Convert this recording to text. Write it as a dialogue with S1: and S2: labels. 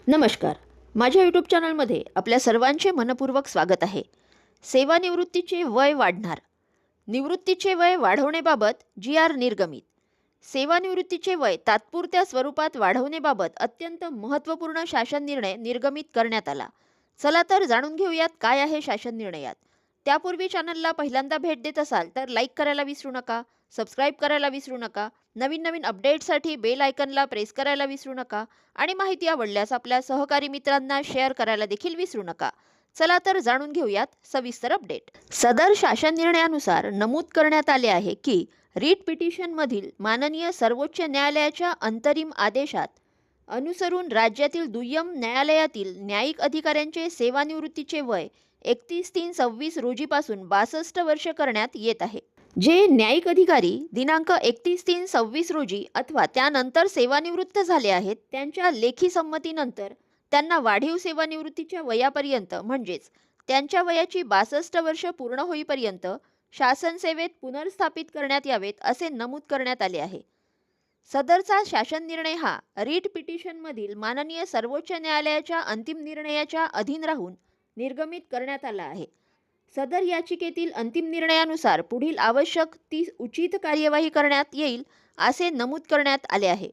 S1: नमस्कार. माझ्या यूट्यूब चॅनलमध्ये आपल्या सर्वांचे मनपूर्वक स्वागत आहे. सेवानिवृत्तीचे वय वाढणार. निवृत्तीचे वय वाढवण्याबाबत जी.आर. निर्गमित. सेवानिवृत्तीचे वय तात्पुरत्या स्वरूपात वाढवण्याबाबत अत्यंत महत्त्वपूर्ण शासन निर्णय निर्गमित करण्यात आला. चला तर जाणून घेऊयात काय आहे शासन निर्णयात. त्यापूर्वी चॅनलला पहिल्यांदा भेट देत असाल तर लाईक करायला विसरू नका, सबस्क्राईब करायला विसरू नका, नवीन नवीन अपडेट्ससाठी बेल आयकनला प्रेस करायला विसरू नका आणि माहिती आवडल्यास आपल्या सहकारी मित्रांना शेअर करायला देखील विसरू नका. चला तर जाणून घेऊयात सविस्तर अपडेट. सदर शासन निर्णयानुसार नमूद करण्यात आले आहे की रीट पिटिशनमधील माननीय सर्वोच्च न्यायालयाच्या अंतरिम आदेशात अनुसरून राज्यातील दुय्यम न्यायालयातील न्यायिक अधिकाऱ्यांचे सेवानिवृत्तीचे वय 31/3/26 रोजीपासून 62 वर्ष करण्यात येत आहे. जे न्यायिक अधिकारी दिनांक 31/3/26 रोजी अथवा त्यानंतर सेवानिवृत्त झाले आहेत त्यांच्या लेखी संमतीनंतर त्यांना वाढीव सेवानिवृत्तीच्या वयापर्यंत म्हणजेच त्यांच्या वयाची 62 वर्ष पूर्ण होईपर्यंत शासन सेवेत पुनर्स्थापित करण्यात यावेत असे नमूद करण्यात आले आहे. सदरचा शासन निर्णय हा रीट पिटिशनमधील माननीय सर्वोच्च न्यायालयाच्या अंतिम निर्णयाच्या अधीन राहून निर्गमित करण्यात आला आहे. सदर याचिकेतील अंतिम निर्णयानुसार पुढील आवश्यक ती उचित कार्यवाही करण्यात येईल असे नमूद करण्यात आले आहे.